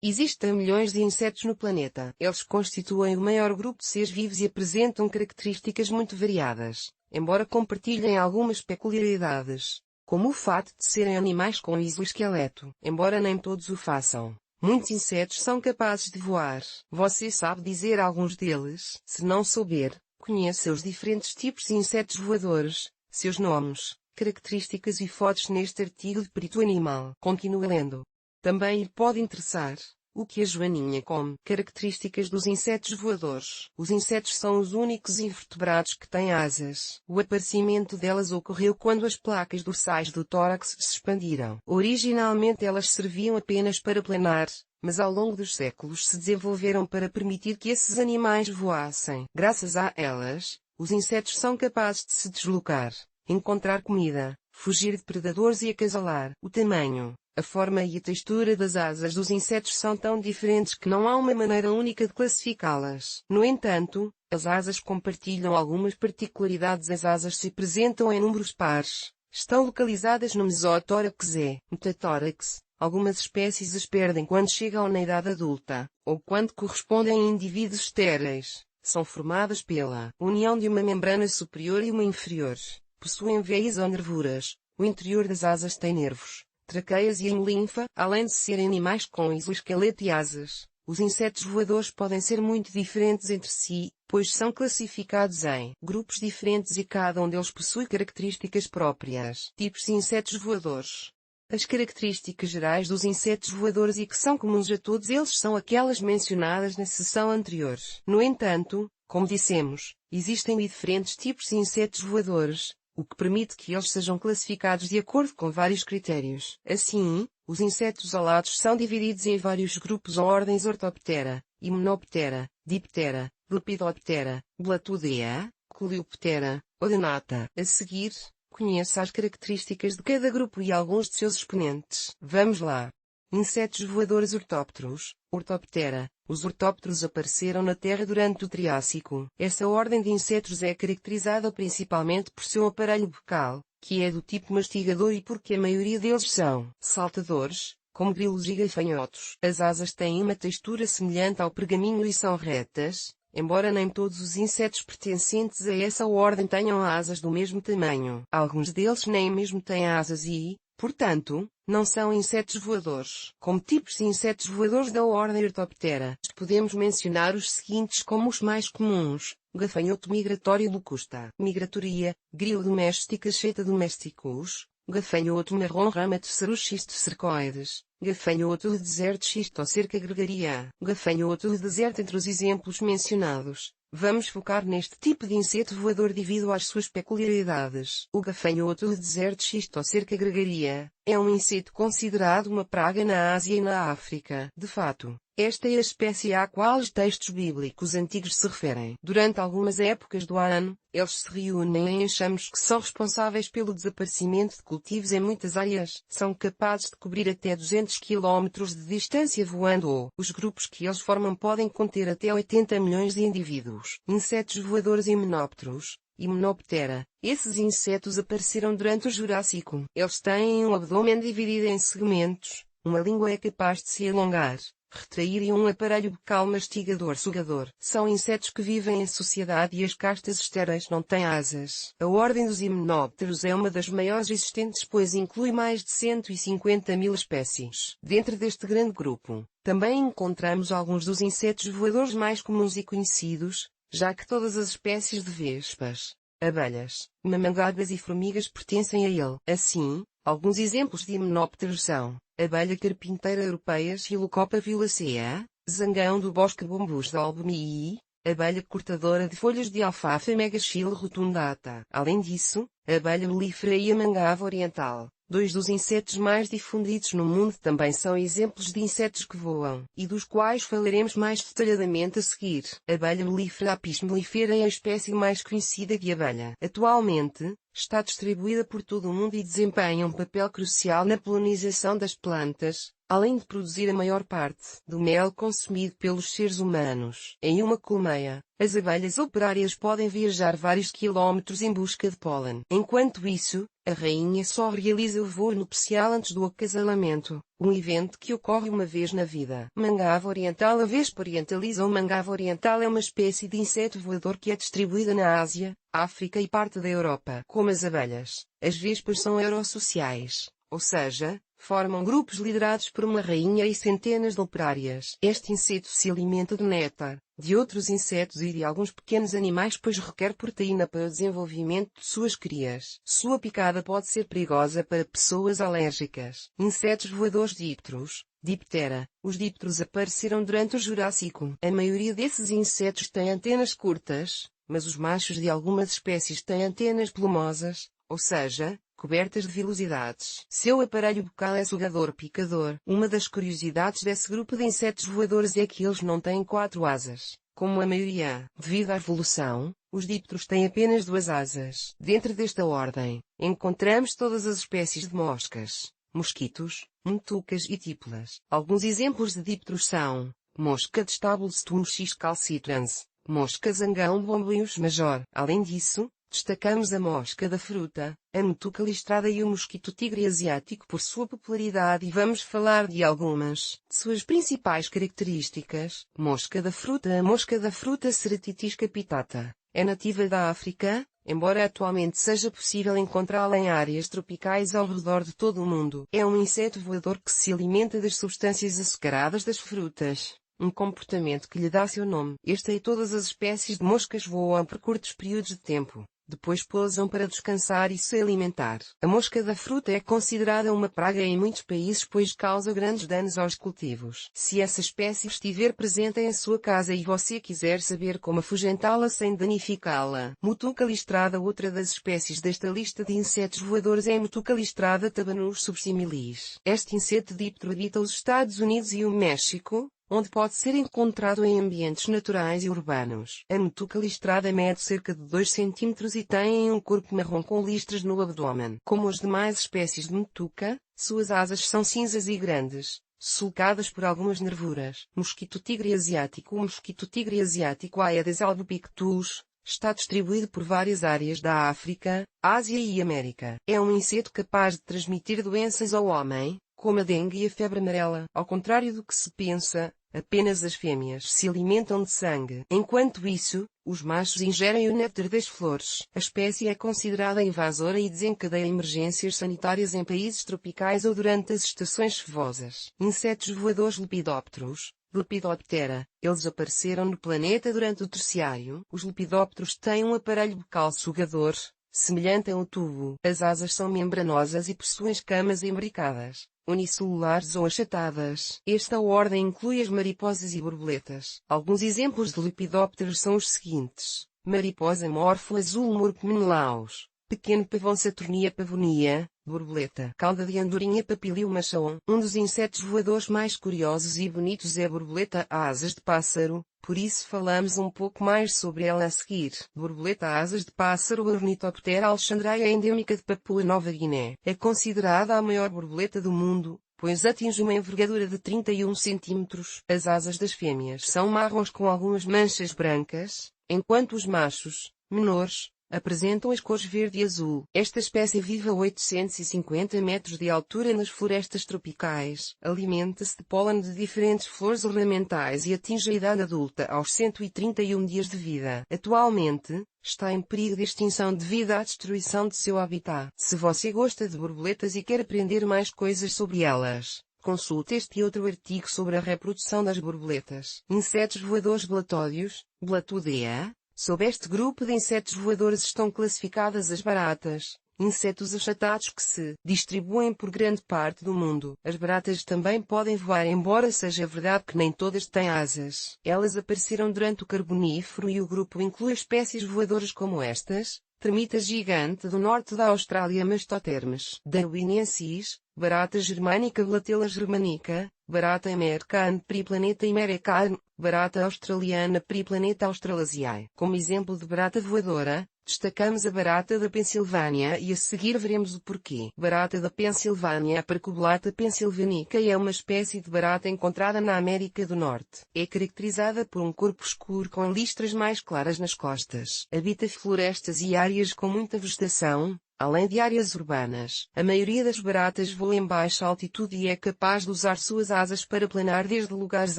Existem milhões de insetos no planeta. Eles constituem o maior grupo de seres vivos e apresentam características muito variadas, embora compartilhem algumas peculiaridades, como o fato de serem animais com exoesqueleto, embora nem todos o façam. Muitos insetos são capazes de voar. Você sabe dizer alguns deles? Se não souber, conheça os diferentes tipos de insetos voadores, seus nomes, características e fotos neste artigo de Perito Animal. Continue lendo. Também lhe pode interessar o que a Joaninha come. Características dos insetos voadores. Os insetos são os únicos invertebrados que têm asas. O aparecimento delas ocorreu quando as placas dorsais do tórax se expandiram. Originalmente elas serviam apenas para planar, mas ao longo dos séculos se desenvolveram para permitir que esses animais voassem. Graças a elas, os insetos são capazes de se deslocar, encontrar comida, fugir de predadores e acasalar. O tamanho, a forma e a textura das asas dos insetos são tão diferentes que não há uma maneira única de classificá-las. No entanto, as asas compartilham algumas particularidades. As asas se apresentam em números pares. Estão localizadas no mesotórax e metatórax. Algumas espécies as perdem quando chegam na idade adulta, ou quando correspondem a indivíduos estéreis. São formadas pela união de uma membrana superior e uma inferior. Possuem veias ou nervuras. O interior das asas tem nervos, traqueias e hemolinfa. Além de serem animais com exoesqueleto e asas, os insetos voadores podem ser muito diferentes entre si, pois são classificados em grupos diferentes e cada um deles possui características próprias. Tipos de insetos voadores. As características gerais dos insetos voadores e que são comuns a todos eles são aquelas mencionadas na seção anterior. No entanto, como dissemos, existem diferentes tipos de insetos voadores, o que permite que eles sejam classificados de acordo com vários critérios. Assim, os insetos alados são divididos em vários grupos ou ordens: Orthoptera, Hymenoptera, Diptera, Lepidoptera, Blatudea, Coleoptera, Odonata. A seguir, conheça as características de cada grupo e alguns de seus exponentes. Vamos lá. Insetos voadores ortópteros, Orthoptera. Os ortópteros apareceram na Terra durante o Triássico. Essa ordem de insetos é caracterizada principalmente por seu aparelho bucal, que é do tipo mastigador, e porque a maioria deles são saltadores, como grilos e gafanhotos. As asas têm uma textura semelhante ao pergaminho e são retas, embora nem todos os insetos pertencentes a essa ordem tenham asas do mesmo tamanho. Alguns deles nem mesmo têm asas e, portanto, não são insetos voadores. Como tipos de insetos voadores da ordem Orthoptera, podemos mencionar os seguintes como os mais comuns: gafanhoto migratório Locusta migratoria, grilo domestica Cheta domesticus, gafanhoto marrom Rhamatocerus xistocercoides, gafanhoto de deserto Xistocerca gregaria, gafanhoto de deserto. Entre os exemplos mencionados, vamos focar neste tipo de inseto voador devido às suas peculiaridades. O gafanhoto de deserto Xistocerca gregaria é um inseto considerado uma praga na Ásia e na África. De fato, esta é a espécie à qual os textos bíblicos antigos se referem. Durante algumas épocas do ano, eles se reúnem em enxames que são responsáveis pelo desaparecimento de cultivos em muitas áreas. São capazes de cobrir até 200 km de distância voando, ou os grupos que eles formam podem conter até 80 milhões de indivíduos. Insetos voadores himenópteros, Hymenoptera. Esses insetos apareceram durante o Jurássico. Eles têm um abdômen dividido em segmentos, uma língua é capaz de se alongar, retrair e um aparelho bucal mastigador-sugador. São insetos que vivem em sociedade e as castas estéreis não têm asas. A ordem dos himenópteros é uma das maiores existentes, pois inclui mais de 150 mil espécies. Dentro deste grande grupo, também encontramos alguns dos insetos voadores mais comuns e conhecidos, já que todas as espécies de vespas, abelhas, mamangagas e formigas pertencem a ele. Assim, alguns exemplos de himenópteros são: abelha carpinteira europeia Xilocopa violacea, zangão do bosque bombus da albumii, abelha cortadora de folhas de alfafa Megachila rotundata. Além disso, a abelha melífera e a mangava oriental, dois dos insetos mais difundidos no mundo, também são exemplos de insetos que voam, e dos quais falaremos mais detalhadamente a seguir. A abelha melífera Apis mellifera é a espécie mais conhecida de abelha. Atualmente, está distribuída por todo o mundo e desempenha um papel crucial na polinização das plantas, além de produzir a maior parte do mel consumido pelos seres humanos. Em uma colmeia, as abelhas operárias podem viajar vários quilómetros em busca de pólen. Enquanto isso, a rainha só realiza o voo nupcial antes do acasalamento, um evento que ocorre uma vez na vida. Mangava oriental. A vespa orientaliza. O mangava oriental é uma espécie de inseto voador que é distribuída na Ásia, África e parte da Europa. Como as abelhas, as vespas são erossociais, ou seja, formam grupos liderados por uma rainha e centenas de operárias. Este inseto se alimenta de néctar, de outros insetos e de alguns pequenos animais, pois requer proteína para o desenvolvimento de suas crias. Sua picada pode ser perigosa para pessoas alérgicas. Insetos voadores. Dípteros. Diptera. Os dípteros apareceram durante o Jurássico. A maioria desses insetos tem antenas curtas, mas os machos de algumas espécies têm antenas plumosas, ou seja, cobertas de vilosidades. Seu aparelho bucal é sugador-picador. Uma das curiosidades desse grupo de insetos voadores é que eles não têm 4 asas, como a maioria. Devido à evolução, os dípteros têm apenas 2 asas. Dentro desta ordem, encontramos todas as espécies de moscas, mosquitos, mutucas e típulas. Alguns exemplos de dípteros são: mosca de estábulo Stunchis calcitrans, mosca zangão bombius major. Além disso, destacamos a mosca da fruta, a mutuca listrada e o mosquito tigre asiático por sua popularidade, e vamos falar de algumas de suas principais características. Mosca da fruta. A mosca da fruta Ceratitis capitata é nativa da África, embora atualmente seja possível encontrá-la em áreas tropicais ao redor de todo o mundo. É um inseto voador que se alimenta das substâncias açucaradas das frutas, um comportamento que lhe dá seu nome. Esta e todas as espécies de moscas voam por curtos períodos de tempo. Depois pousam para descansar e se alimentar. A mosca da fruta é considerada uma praga em muitos países, pois causa grandes danos aos cultivos. Se essa espécie estiver presente em sua casa e você quiser saber como afugentá-la sem danificá-la. Mutuca listrada. Outra das espécies desta lista de insetos voadores é a mutuca listrada Tabanus subsimilis. Este inseto díptero habita os Estados Unidos e o México, onde pode ser encontrado em ambientes naturais e urbanos. A mutuca listrada mede cerca de 2 cm e tem um corpo marrom com listras no abdômen. Como as demais espécies de mutuca, suas asas são cinzas e grandes, sulcadas por algumas nervuras. Mosquito tigre asiático. O mosquito tigre asiático Aedes albopictus está distribuído por várias áreas da África, Ásia e América. É um inseto capaz de transmitir doenças ao homem, como a dengue e a febre amarela. Ao contrário do que se pensa, apenas as fêmeas se alimentam de sangue. Enquanto isso, os machos ingerem o néctar das flores. A espécie é considerada invasora e desencadeia emergências sanitárias em países tropicais ou durante as estações chuvosas. Insetos voadores. Lepidópteros. Lepidoptera. Eles apareceram no planeta durante o Terciário. Os lepidópteros têm um aparelho bucal sugador, semelhante a um tubo. As asas são membranosas e possuem escamas imbricadas, unicelulares ou achatadas. Esta ordem inclui as mariposas e borboletas. Alguns exemplos de lepidópteros são os seguintes: mariposa morfo azul Morpho menelaus, pequeno pavão Saturnia pavonia, borboleta cauda de andorinha Papilio machaon. Um dos insetos voadores mais curiosos e bonitos é a borboleta asas de pássaro, por isso falamos um pouco mais sobre ela a seguir. Borboleta asas de pássaro. Ornithoptera alexandrae é endêmica de Papua Nova Guiné. É considerada a maior borboleta do mundo, pois atinge uma envergadura de 31 cm. As asas das fêmeas são marrons com algumas manchas brancas, enquanto os machos, menores, apresentam as cores verde e azul. Esta espécie vive a 850 metros de altura nas florestas tropicais, alimenta-se de pólen de diferentes flores ornamentais e atinge a idade adulta aos 131 dias de vida. Atualmente, está em perigo de extinção devido à destruição de seu habitat. Se você gosta de borboletas e quer aprender mais coisas sobre elas, consulte este e outro artigo sobre a reprodução das borboletas. Insetos voadores. Blatódeos. Blatudea. Sob este grupo de insetos voadores estão classificadas as baratas, insetos achatados que se distribuem por grande parte do mundo. As baratas também podem voar, embora seja verdade que nem todas têm asas. Elas apareceram durante o Carbonífero e o grupo inclui espécies voadoras como estas: termita gigante do norte da Austrália Mastotermes darwiniensis, barata germânica Blatella germanica, barata americana Periplaneta americana, barata australiana Periplaneta australasiae. Como exemplo de barata voadora, Destacamos a barata da Pensilvânia e a seguir veremos o porquê. Barata da Pensilvânia. A Parcubulata pennsylvanica é uma espécie de barata encontrada na América do Norte. É caracterizada por um corpo escuro com listras mais claras nas costas. Habita florestas e áreas com muita vegetação, além de áreas urbanas. A maioria das baratas voa em baixa altitude e é capaz de usar suas asas para planar desde lugares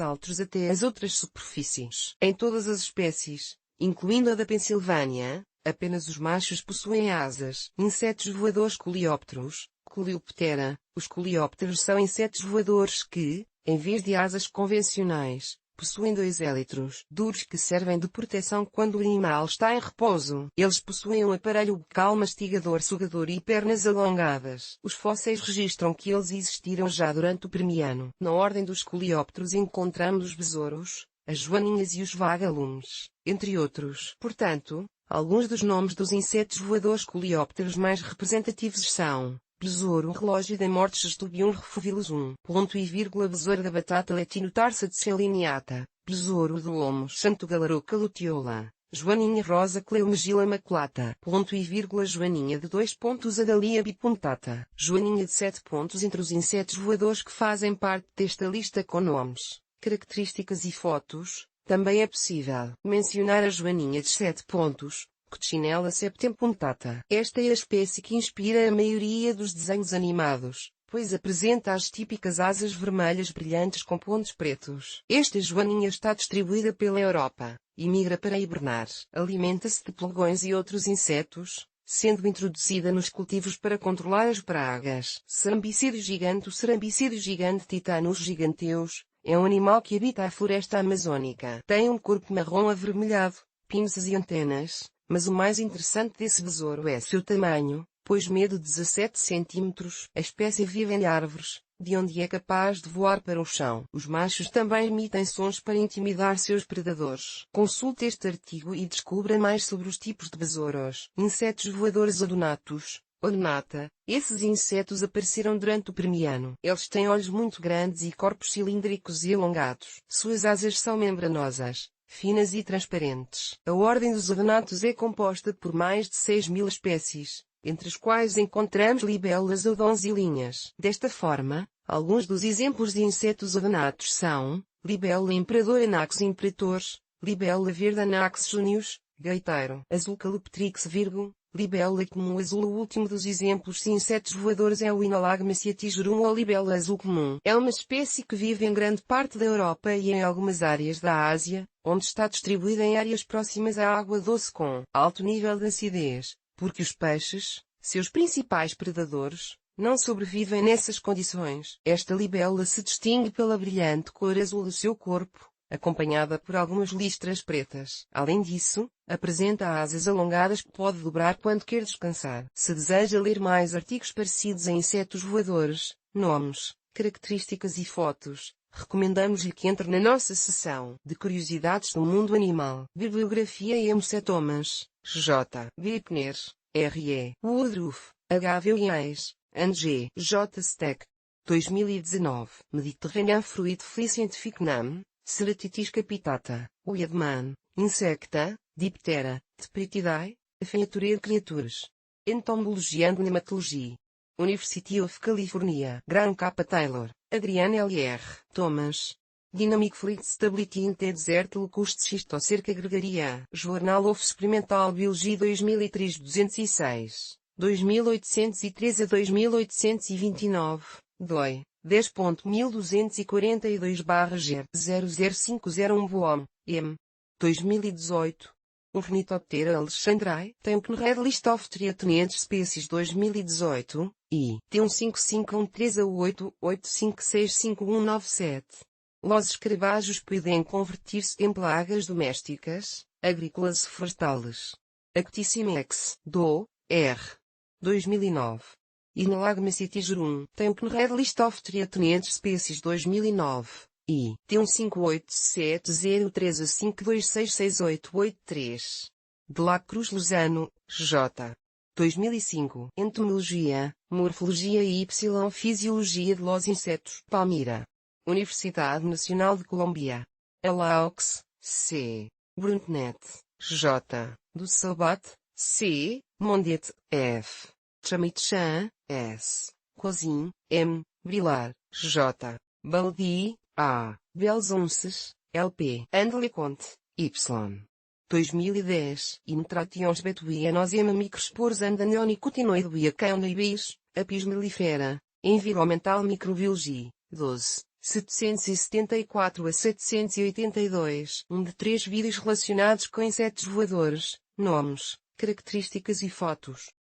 altos até as outras superfícies. Em todas as espécies, incluindo a da Pensilvânia, apenas os machos possuem asas. Insetos voadores. Coleópteros, Coleoptera. Os coleópteros são insetos voadores que, em vez de asas convencionais, possuem dois élitros duros que servem de proteção quando o animal está em repouso. Eles possuem um aparelho bucal mastigador sugador e pernas alongadas. Os fósseis registram que eles existiram já durante o Permiano. Na ordem dos coleópteros encontramos os besouros, as joaninhas e os vagalumes, entre outros. Portanto, alguns dos nomes dos insetos voadores coleópteros mais representativos são: besouro relógio da morte Gestubium refuvilus 1. Ponto e vírgula. Besouro da batata Latinotarsa de Seliniata. Besouro do Olmo Santo Galaroca luteola. Joaninha rosa Cleomegila maculata. Ponto e vírgula. Joaninha de 2 pontos. Adalia bipunctata. Joaninha de 7 pontos. Entre os insetos voadores que fazem parte desta lista com nomes, características e fotos, também é possível mencionar a joaninha de 7 pontos, Coccinella septempunctata. Esta é a espécie que inspira a maioria dos desenhos animados, pois apresenta as típicas asas vermelhas brilhantes com pontos pretos. Esta joaninha está distribuída pela Europa e migra para hibernar. Alimenta-se de pulgões e outros insetos, sendo introduzida nos cultivos para controlar as pragas. Cerambicídio gigante. O cerambicídio gigante Titanus giganteus é um animal que habita a floresta amazônica. Tem um corpo marrom avermelhado, pinças e antenas, mas o mais interessante desse besouro é seu tamanho, pois mede 17 cm. A espécie vive em árvores, de onde é capaz de voar para o chão. Os machos também emitem sons para intimidar seus predadores. Consulte este artigo e descubra mais sobre os tipos de besouros. Insetos voadores odonatos. Odonata. Esses insetos apareceram durante o Permiano. Eles têm olhos muito grandes e corpos cilíndricos e alongados. Suas asas são membranosas, finas e transparentes. A ordem dos odonatos é composta por mais de 6.000 espécies, entre as quais encontramos libélulas odonzilinhas. Desta forma, alguns dos exemplos de insetos odonatos são: libélula imperador Anax imperator, libélula verde Anax junius, gaiteiro, azul Caloptrix virgo, libélula comum azul. O último dos exemplos de insetos voadores é o Inalagma ciatigerum ou libélula azul comum. É uma espécie que vive em grande parte da Europa e em algumas áreas da Ásia, onde está distribuída em áreas próximas à água doce com alto nível de acidez, porque os peixes, seus principais predadores, não sobrevivem nessas condições. Esta libélula se distingue pela brilhante cor azul do seu corpo, acompanhada por algumas listras pretas. Além disso, apresenta asas alongadas que pode dobrar quando quer descansar. Se deseja ler mais artigos parecidos a insetos voadores, nomes, características e fotos, recomendamos-lhe que entre na nossa seção de curiosidades do mundo animal. Bibliografia e Hemocetomas. J. Bipner, R.E. Woodruff, H. Williams, G. J. Steck. 2019. Mediterranean Fruit Fly Scientific Name, Ceratitis capitata, Weidman, Insecta, Diptera, Tepritidae, Feature Creatures. Entomology and Nematology. University of California. Graham K. Taylor, Adrian L.R. Thomas. Dynamic Fluid Stability in the Desert Locust Schistocerca Gregaria. Journal of Experimental Biology 2003 206. 2813 a 2829. DOI. 10.1242/G005001 Boom, M. 2018. Ornithoptera alexandrae, tem o Red List of Threatened Species 2018, I. T155113 a 88565197. Los escarabajos podem convertir-se em plagas domésticas, agrícolas e florestais. Acticimex, do, R. 2009. Inalagma ciatigerum, tem o Red List of Threatened Species 2009, I. T1587013 a 5266883. De la Cruz Lozano, J. 2005. Entomologia, Morfologia e Fisiologia de los Insetos. Palmira. Universidade Nacional de Colômbia. Alaux, C. Bruntnet, J. do Sabat, C. Mondet, F. Chamichan, S. Cosim, M. Brilar, J. Baldi, A. Belzonces, LP. Andeleconte, Y. 2010, Intrations betuianosema microspores andaneonicotinoidoia cannabis, apis mellifera, Environmental Microbiology, 12, 774 a 782. De 3 vídeos relacionados com insetos voadores, nomes, características e fotos.